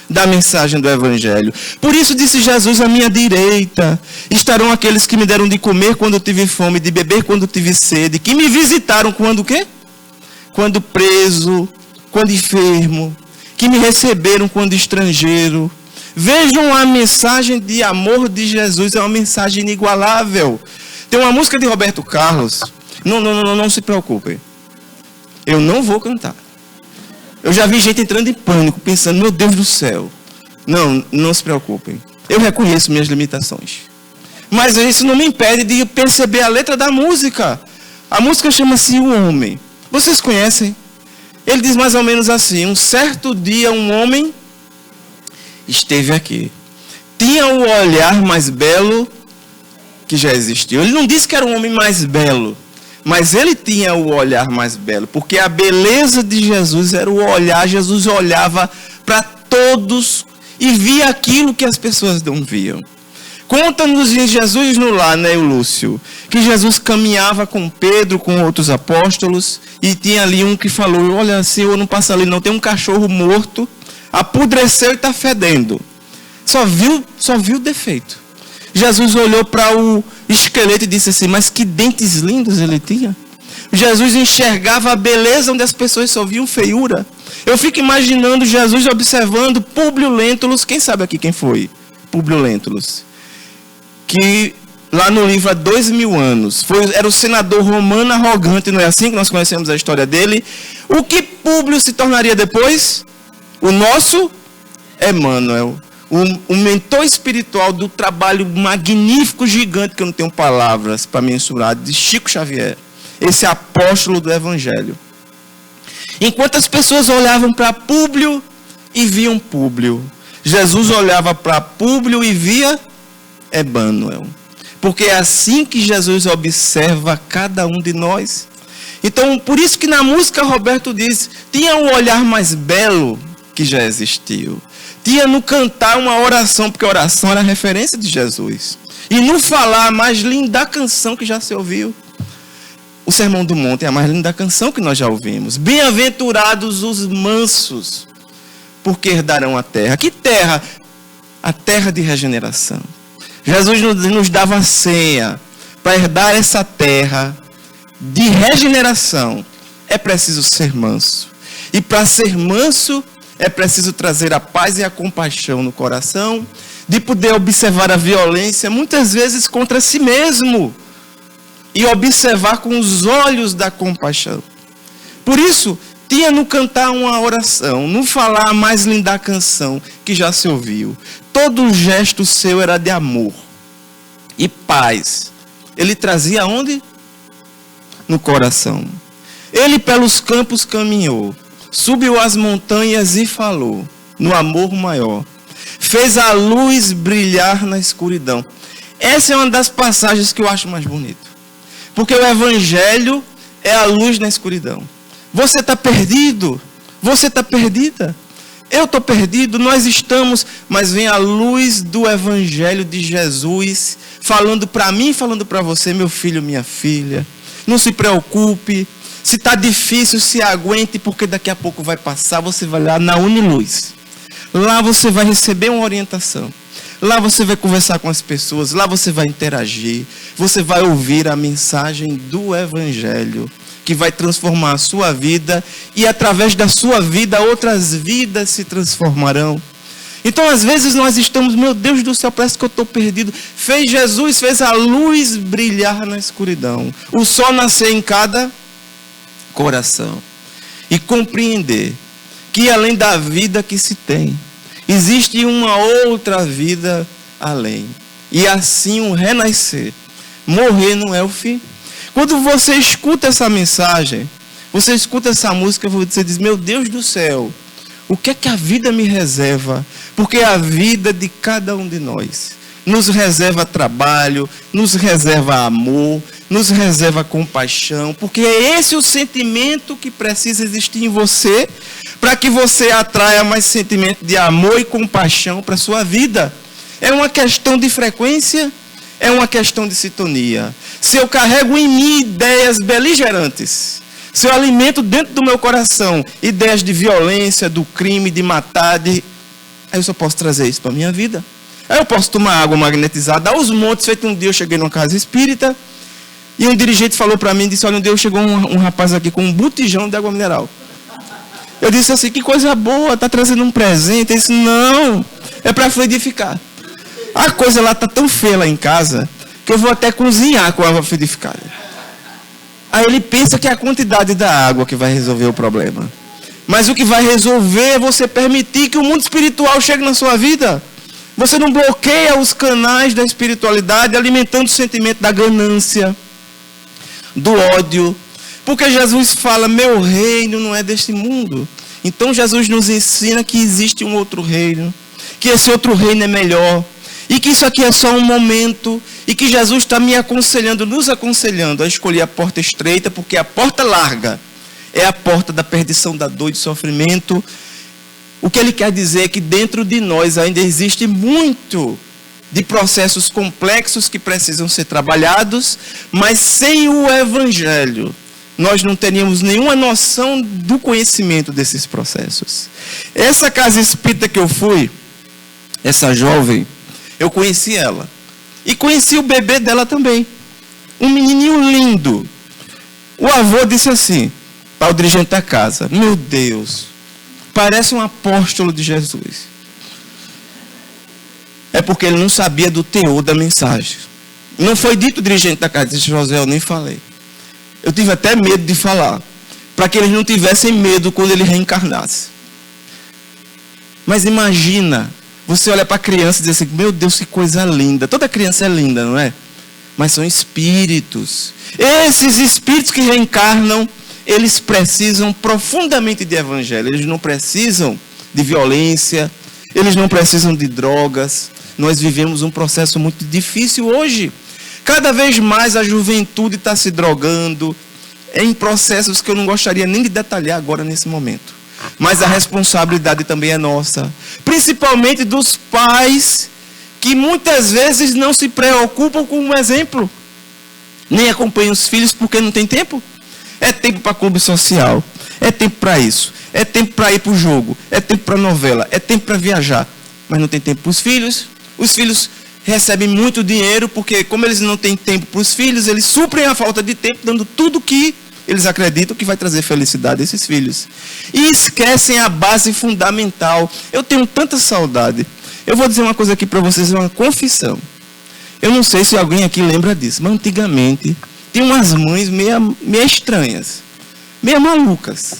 da mensagem do Evangelho. Por isso disse Jesus: à minha direita estarão aqueles que me deram de comer quando eu tive fome, de beber quando eu tive sede, que me visitaram quando o quê? Quando preso, quando enfermo, que me receberam quando estrangeiro. Vejam a mensagem de amor de Jesus, é uma mensagem inigualável. Tem uma música de Roberto Carlos, não se preocupem, eu não vou cantar. Eu já vi gente entrando em pânico, pensando: meu Deus do céu. Não se preocupem. Eu reconheço minhas limitações. Mas isso não me impede de perceber a letra da música. A música chama-se O Homem. Vocês conhecem? Ele diz mais ou menos assim: um certo dia um homem esteve aqui. Tinha o olhar mais belo que já existiu. Ele não disse que era o homem mais belo, mas ele tinha o olhar mais belo, porque a beleza de Jesus era o olhar. Jesus olhava para todos e via aquilo que as pessoas não viam. Conta-nos Jesus no lar, né, Lúcio, que Jesus caminhava com Pedro, com outros apóstolos, e tinha ali um que falou: olha, Senhor, não passa ali não, tem um cachorro morto, apodreceu e está fedendo. Só viu defeito. Jesus olhou para o esqueleto e disse assim: mas que dentes lindos ele tinha. Jesus enxergava a beleza onde as pessoas só viam feiura. Eu fico imaginando Jesus observando Públio Lentulus. Quem sabe aqui quem foi? Públio Lentulus. Que lá no livro há 2000 anos era o senador romano arrogante, não é assim que nós conhecemos a história dele? O que Públio se tornaria depois? O nosso Emmanuel. O mentor espiritual do trabalho magnífico, gigante, que eu não tenho palavras para mensurar, de Chico Xavier, esse apóstolo do Evangelho. Enquanto as pessoas olhavam para Públio e viam Públio, Jesus olhava para Públio e via Emmanuel. Porque é assim que Jesus observa cada um de nós. Então, por isso que na música Roberto diz: tinha um olhar mais belo que já existiu. Tinha no cantar uma oração, porque a oração era a referência de Jesus. E no falar a mais linda canção que já se ouviu. O Sermão do Monte é a mais linda canção que nós já ouvimos. Bem-aventurados os mansos, porque herdarão a terra. Que terra? A terra de regeneração. Jesus nos dava a senha para herdar essa terra de regeneração. É preciso ser manso. E para ser manso, é preciso trazer a paz e a compaixão no coração, de poder observar a violência, muitas vezes contra si mesmo, e observar com os olhos da compaixão. Por isso, tinha no cantar uma oração, no falar a mais linda canção que já se ouviu. Todo gesto seu era de amor e paz. Ele trazia onde? No coração. Ele pelos campos caminhou, subiu as montanhas e falou, no amor maior. Fez a luz brilhar na escuridão. Essa é uma das passagens que eu acho mais bonita. Porque o Evangelho é a luz na escuridão. Você está perdido. Você está perdida. Eu estou perdido. Nós estamos. Mas vem a luz do Evangelho de Jesus falando para mim, falando para você, meu filho, minha filha. Não se preocupe. Se está difícil, se aguente, porque daqui a pouco vai passar. Você vai lá na Uniluz. Lá você vai receber uma orientação. Lá você vai conversar com as pessoas. Lá você vai interagir. Você vai ouvir a mensagem do Evangelho, que vai transformar a sua vida. E através da sua vida, outras vidas se transformarão. Então, às vezes, nós estamos, meu Deus do céu, parece que eu estou perdido. Jesus fez a luz brilhar na escuridão. O sol nascer em cada coração. E compreender que além da vida que se tem, existe uma outra vida além. E assim um renascer. Morrer não é o fim. Quando você escuta essa mensagem, você escuta essa música, você diz, meu Deus do céu, o que é que a vida me reserva? Porque a vida de cada um de nós nos reserva trabalho, nos reserva amor, nos reserva compaixão, porque é esse o sentimento que precisa existir em você, para que você atraia mais sentimento de amor e compaixão para a sua vida. É uma questão de frequência, é uma questão de sintonia. Se eu carrego em mim ideias beligerantes, se eu alimento dentro do meu coração ideias de violência, do crime, de matar, aí eu só posso trazer isso para a minha vida. Aí eu posso tomar água magnetizada aos montes. Feito um dia eu cheguei numa casa espírita e um dirigente falou para mim, disse, olha, um dia chegou um rapaz aqui com um botijão de água mineral. Eu disse assim, que coisa boa, está trazendo um presente. Ele disse, não, é para fluidificar. A coisa lá está tão feia lá em casa que eu vou até cozinhar com água fluidificada. Aí ele pensa que é a quantidade da água que vai resolver o problema. Mas o que vai resolver é você permitir que o mundo espiritual chegue na sua vida. Você não bloqueia os canais da espiritualidade alimentando o sentimento da ganância, do ódio. Porque Jesus fala, meu reino não é deste mundo. Então Jesus nos ensina que existe um outro reino, que esse outro reino é melhor, e que isso aqui é só um momento, e que Jesus está me aconselhando, nos aconselhando a escolher a porta estreita, porque a porta larga é a porta da perdição, da dor e do sofrimento. O que ele quer dizer é que dentro de nós ainda existe muito de processos complexos que precisam ser trabalhados, mas sem o Evangelho nós não teríamos nenhuma noção do conhecimento desses processos. Essa casa espírita que eu fui, essa jovem, eu conheci ela. E conheci o bebê dela também. Um menininho lindo. O avô disse assim, para o dirigente da casa, meu Deus, parece um apóstolo de Jesus. É porque ele não sabia do teor da mensagem. Não foi dito o dirigente da casa, disse José, eu nem falei. Eu tive até medo de falar, para que eles não tivessem medo quando ele reencarnasse. Mas imagina, você olha para a criança e diz assim, meu Deus, que coisa linda. Toda criança é linda, não é? Mas são espíritos. Esses espíritos que reencarnam, eles precisam profundamente de evangelho. Eles não precisam de violência, eles não precisam de drogas. Nós vivemos um processo muito difícil hoje. Cada vez mais a juventude está se drogando em processos que eu não gostaria nem de detalhar agora nesse momento. mas a responsabilidade também é nossa. Principalmente dos pais que muitas vezes não se preocupam com um exemplo. Nem acompanham os filhos porque não tem tempo. É tempo para clube social, é tempo para isso, é tempo para ir para o jogo, é tempo para novela, é tempo para viajar. Mas não tem tempo para os filhos. Os filhos recebem muito dinheiro porque, como eles não têm tempo para os filhos, eles suprem a falta de tempo, dando tudo que eles acreditam que vai trazer felicidade a esses filhos. E esquecem a base fundamental. Eu tenho tanta saudade. Eu vou dizer uma coisa aqui para vocês, uma confissão. Eu não sei se alguém aqui lembra disso, mas antigamente tinha umas mães meio estranhas, meio malucas.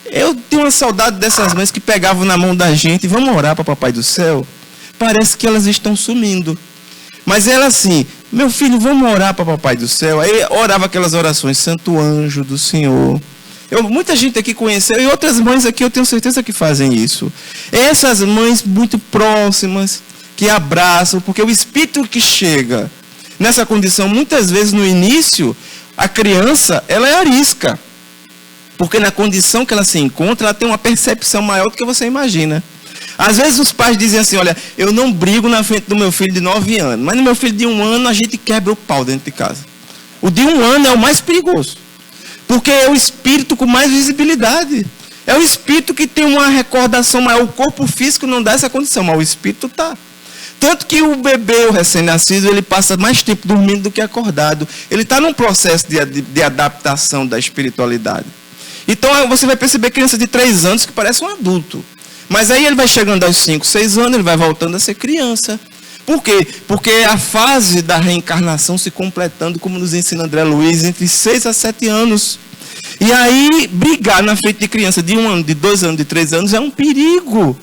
Eu tenho uma saudade dessas mães que pegavam na mão da gente e vamos orar para o Papai do Céu. Parece que elas estão sumindo. Mas ela assim, meu filho, vamos orar para o Papai do Céu. Aí orava aquelas orações, Santo Anjo do Senhor. Muita gente aqui conheceu, e outras mães aqui eu tenho certeza que fazem isso. Essas mães muito próximas, que abraçam, porque o espírito que chega nessa condição, muitas vezes no início, a criança, ela é arisca. Porque na condição que ela se encontra, ela tem uma percepção maior do que você imagina. Às vezes os pais dizem assim, olha, eu não brigo na frente do meu filho de 9 anos, mas no meu filho de 1 ano a gente quebra o pau dentro de casa. O de 1 ano é o mais perigoso. Porque é o espírito com mais visibilidade. É o espírito que tem uma recordação maior. O corpo físico não dá essa condição, mas o espírito está. Tanto que o bebê, o recém-nascido, ele passa mais tempo dormindo do que acordado. Ele está num processo de adaptação da espiritualidade. Então você vai perceber criança de 3 anos que parece um adulto. Mas aí ele vai chegando aos 5, 6 anos, ele vai voltando a ser criança. Por quê? Porque a fase da reencarnação se completando, como nos ensina André Luiz, entre 6 a 7 anos. E aí, brigar na frente de criança de 1 ano, de 2 anos, de 3 anos, é um perigo.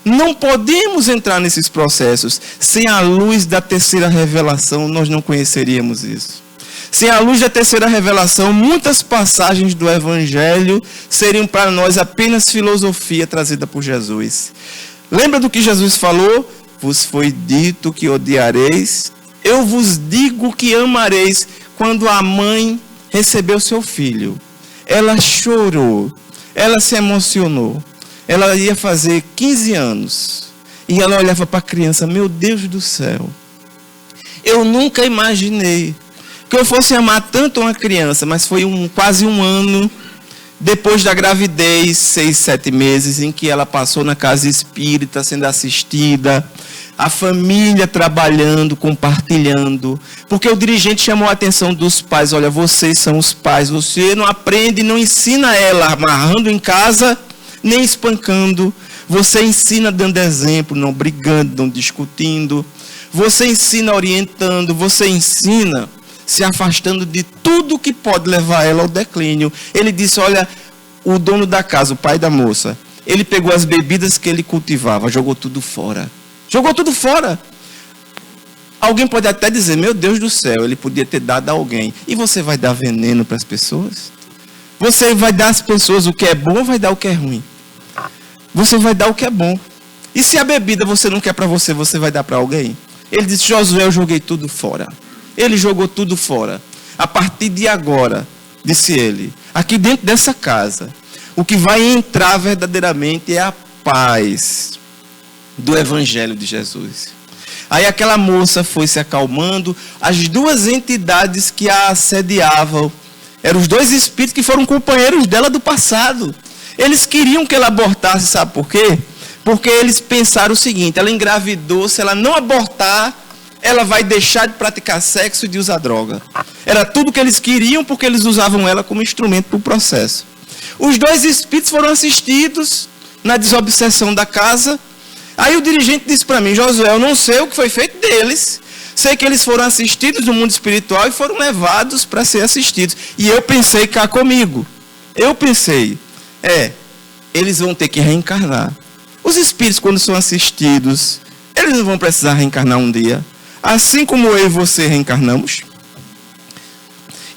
Não podemos entrar nesses processos. Sem a luz da terceira revelação, nós não conheceríamos isso. Sem a luz da terceira revelação, muitas passagens do Evangelho seriam para nós apenas filosofia trazida por Jesus. Lembra do que Jesus falou? Vos foi dito que odiareis, eu vos digo que amareis. Quando a mãe recebeu seu filho, ela chorou, ela se emocionou. Ela ia fazer 15 anos e ela olhava para a criança, meu Deus do céu, eu nunca imaginei que eu fosse amar tanto uma criança, mas foi quase 1 ano depois da gravidez, 6, 7 meses, em que ela passou na casa espírita, sendo assistida, a família trabalhando, compartilhando, porque o dirigente chamou a atenção dos pais, olha, vocês são os pais, você não aprende, não ensina ela amarrando em casa, nem espancando, você ensina dando exemplo, não brigando, não discutindo, você ensina orientando, você ensina se afastando de tudo que pode levar ela ao declínio. Ele disse, olha, o dono da casa, o pai da moça, ele pegou as bebidas que ele cultivava, jogou tudo fora. Jogou tudo fora. Alguém pode até dizer, meu Deus do céu, ele podia ter dado a alguém. E você vai dar veneno para as pessoas? Você vai dar às pessoas o que é bom ou vai dar o que é ruim? Você vai dar o que é bom. E se a bebida você não quer para você, você vai dar para alguém? Ele disse, Josué, eu joguei tudo fora. Ele jogou tudo fora. A partir de agora, disse ele, aqui dentro dessa casa, o que vai entrar verdadeiramente é a paz do Evangelho de Jesus. Aí aquela moça foi se acalmando. As 2 entidades que a assediavam eram os 2 espíritos que foram companheiros dela do passado. Eles queriam que ela abortasse, sabe por quê? Porque eles pensaram o seguinte, ela engravidou, se ela não abortar, ela vai deixar de praticar sexo e de usar droga. Era tudo que eles queriam, porque eles usavam ela como instrumento para o processo. Os 2 espíritos foram assistidos na desobsessão da casa. Aí o dirigente disse para mim, Josué, eu não sei o que foi feito deles. Sei que eles foram assistidos no mundo espiritual e foram levados para ser assistidos. E eu pensei cá comigo. Eu pensei, eles vão ter que reencarnar. Os espíritos, quando são assistidos, eles não vão precisar reencarnar um dia. Assim como eu e você reencarnamos.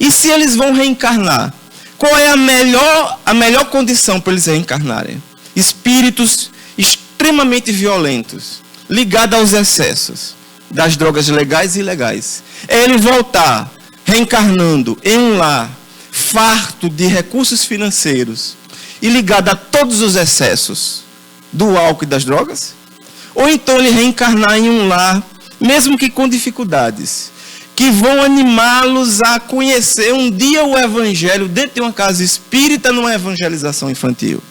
E se eles vão reencarnar, qual é a melhor condição para eles reencarnarem? Espíritos extremamente violentos, ligados aos excessos das drogas legais e ilegais. É ele voltar reencarnando em um lar farto de recursos financeiros e ligado a todos os excessos do álcool e das drogas? Ou então ele reencarnar em um lar, mesmo que com dificuldades, que vão animá-los a conhecer um dia o Evangelho dentro de uma casa espírita, numa evangelização infantil?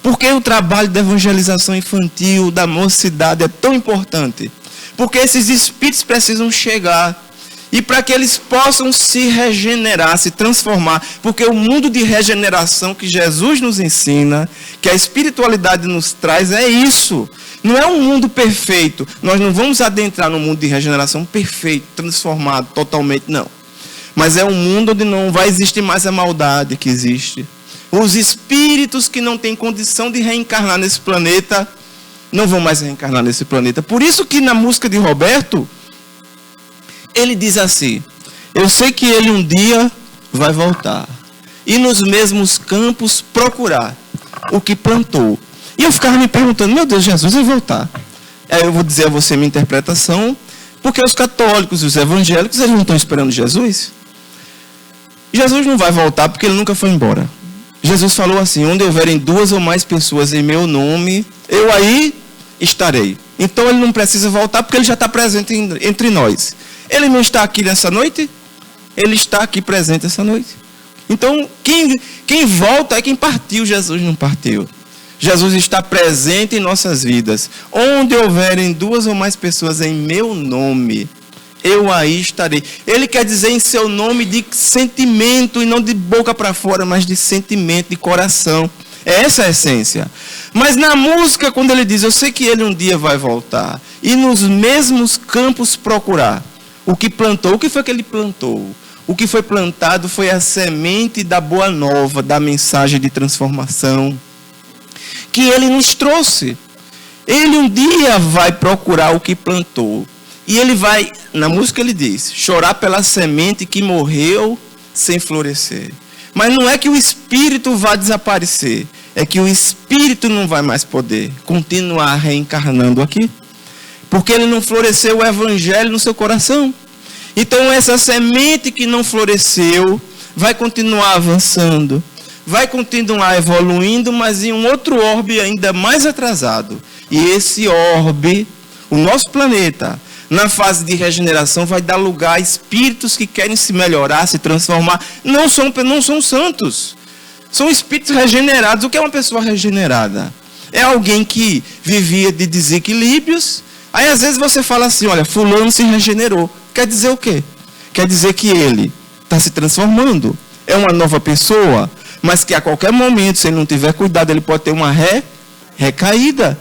Por que o trabalho da evangelização infantil, da mocidade, é tão importante? Porque esses espíritos precisam chegar. E para que eles possam se regenerar, se transformar. Porque o mundo de regeneração que Jesus nos ensina, que a espiritualidade nos traz, é isso. Não é um mundo perfeito. Nós não vamos adentrar no mundo de regeneração perfeito, transformado totalmente, não. Mas é um mundo onde não vai existir mais a maldade que existe. Os espíritos que não têm condição de reencarnar nesse planeta, não vão mais reencarnar nesse planeta. Por isso que na música de Roberto, ele diz assim: eu sei que ele um dia vai voltar e nos mesmos campos procurar o que plantou. E eu ficava me perguntando, meu Deus, Jesus vai voltar. Aí eu vou dizer a você minha interpretação, porque os católicos e os evangélicos, eles não estão esperando Jesus. Jesus não vai voltar porque ele nunca foi embora. Jesus falou assim: onde houverem 2 ou mais pessoas em meu nome, eu aí estarei. Então ele não precisa voltar porque ele já está presente entre nós. Ele não está aqui nessa noite? Ele está aqui presente essa noite. Então quem volta é quem partiu. Jesus não partiu. Jesus está presente em nossas vidas. Onde houverem 2 ou mais pessoas em meu nome, eu aí estarei. Ele quer dizer em seu nome de sentimento, e não de boca para fora, mas de sentimento, de coração. É essa a essência. Mas na música, quando ele diz, eu sei que ele um dia vai voltar, e nos mesmos campos procurar o que plantou. O que foi que ele plantou? O que foi plantado foi a semente da boa nova, da mensagem de transformação, que ele nos trouxe. Ele um dia vai procurar o que plantou. E ele vai, na música ele diz, chorar pela semente que morreu sem florescer. Mas não é que o espírito vai desaparecer, é que o espírito não vai mais poder continuar reencarnando aqui, porque ele não floresceu o evangelho no seu coração. Então essa semente que não floresceu vai continuar avançando, vai continuar evoluindo, mas em um outro orbe ainda mais atrasado. E esse orbe, o nosso planeta, na fase de regeneração, vai dar lugar a espíritos que querem se melhorar, se transformar. Não são santos. São espíritos regenerados. O que é uma pessoa regenerada? É alguém que vivia de desequilíbrios. Aí às vezes você fala assim, olha, fulano se regenerou. Quer dizer o quê? Quer dizer que ele está se transformando. É uma nova pessoa. Mas que a qualquer momento, se ele não tiver cuidado, ele pode ter uma recaída.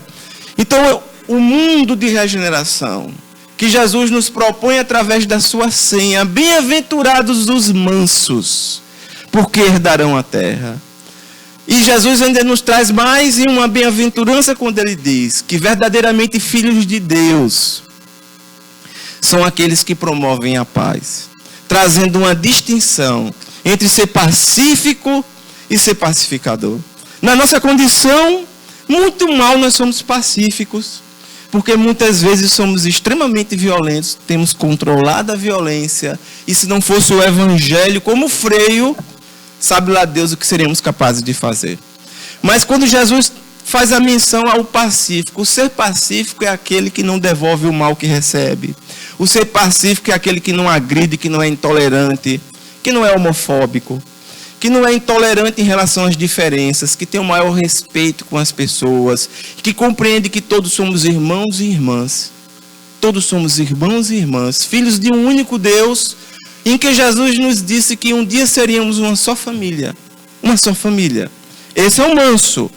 Então, o mundo de regeneração que Jesus nos propõe através da sua senha, bem-aventurados os mansos, porque herdarão a terra. E Jesus ainda nos traz mais em uma bem-aventurança quando ele diz que verdadeiramente filhos de Deus são aqueles que promovem a paz, trazendo uma distinção entre ser pacífico e ser pacificador. Na nossa condição, muito mal nós somos pacíficos, porque muitas vezes somos extremamente violentos, temos controlado a violência, e se não fosse o evangelho como freio, sabe lá Deus o que seríamos capazes de fazer. Mas quando Jesus faz a menção ao pacífico, o ser pacífico é aquele que não devolve o mal que recebe. O ser pacífico é aquele que não agride, que não é intolerante, que não é homofóbico, que não é intolerante em relação às diferenças, que tem o maior respeito com as pessoas, que compreende que todos somos irmãos e irmãs. Todos somos irmãos e irmãs, filhos de um único Deus, em que Jesus nos disse que um dia seríamos uma só família. Uma só família. Esse é o manso.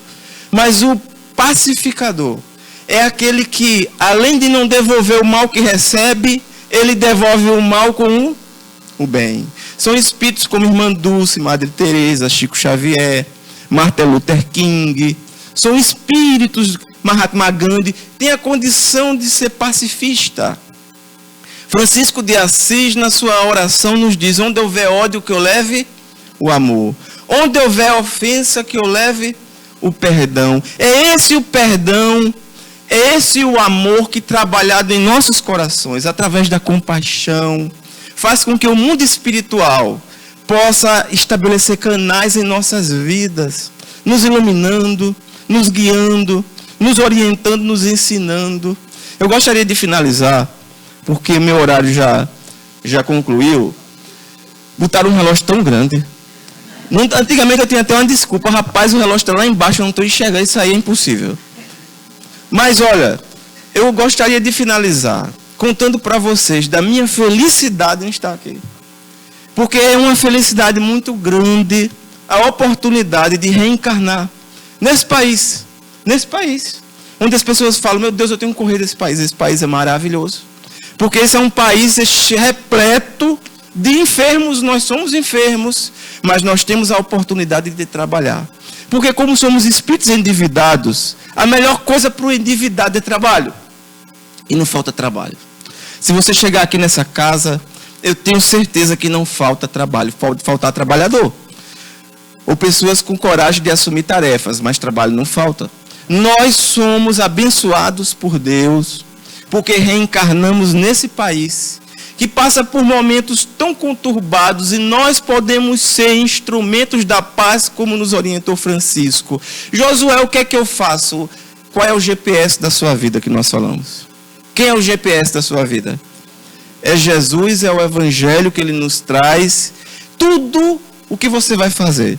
Mas o pacificador é aquele que, além de não devolver o mal que recebe, ele devolve o mal com o bem. São espíritos como Irmã Dulce, Madre Teresa, Chico Xavier, Martin Luther King. São espíritos, Mahatma Gandhi, tem a condição de ser pacifista. Francisco de Assis, na sua oração, nos diz, onde houver ódio, que eu leve o amor. Onde houver ofensa, que eu leve o perdão. É esse o perdão, é esse o amor que, trabalhado em nossos corações, através da compaixão, faz com que o mundo espiritual possa estabelecer canais em nossas vidas, nos iluminando, nos guiando, nos orientando, nos ensinando. Eu gostaria de finalizar, porque meu horário já concluiu. Botaram um relógio tão grande. Antigamente eu tinha até uma desculpa. Rapaz, o relógio está lá embaixo, eu não estou enxergando, isso aí é impossível. Mas olha, eu gostaria de finalizar contando para vocês da minha felicidade em estar aqui. Porque é uma felicidade muito grande a oportunidade de reencarnar nesse país, onde as pessoas falam, meu Deus, eu tenho que correr desse país. Esse país é maravilhoso. Porque esse é um país repleto de enfermos. Nós somos enfermos, mas nós temos a oportunidade de trabalhar. Porque como somos espíritos endividados, a melhor coisa para o endividado é trabalho. E não falta trabalho. Se você chegar aqui nessa casa, eu tenho certeza que não falta trabalho. Pode faltar trabalhador. Ou pessoas com coragem de assumir tarefas, mas trabalho não falta. Nós somos abençoados por Deus, porque reencarnamos nesse país, que passa por momentos tão conturbados, e nós podemos ser instrumentos da paz, como nos orientou Francisco. Josué, o que é que eu faço? Qual é o GPS da sua vida que nós falamos? Quem é o GPS da sua vida? É Jesus, é o Evangelho que Ele nos traz. Tudo o que você vai fazer,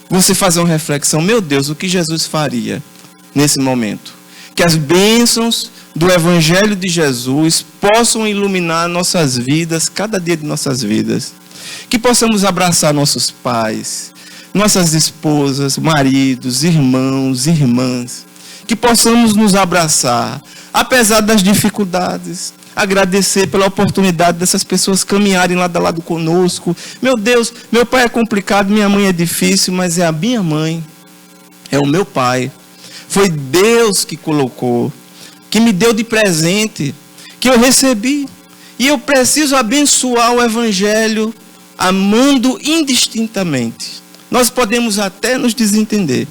você fazer uma reflexão, meu Deus, o que Jesus faria nesse momento? Que as bênçãos do Evangelho de Jesus possam iluminar nossas vidas, cada dia de nossas vidas. Que possamos abraçar nossos pais, nossas esposas, maridos, irmãos, irmãs. Que possamos nos abraçar, apesar das dificuldades. Agradecer pela oportunidade dessas pessoas caminharem lado a lado conosco. Meu Deus, meu pai é complicado, minha mãe é difícil, mas é a minha mãe, é o meu pai. Foi Deus que colocou, que me deu de presente, que eu recebi. E eu preciso abençoar o Evangelho, amando indistintamente. Nós podemos até nos desentender,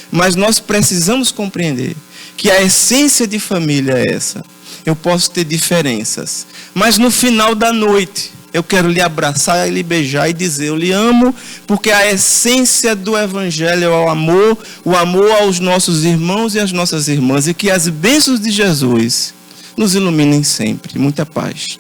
mas nós precisamos compreender que a essência de família é essa. Eu posso ter diferenças, mas no final da noite eu quero lhe abraçar e lhe beijar e dizer, eu lhe amo, porque a essência do Evangelho é o amor aos nossos irmãos e às nossas irmãs, e que as bênçãos de Jesus nos iluminem sempre. Muita paz.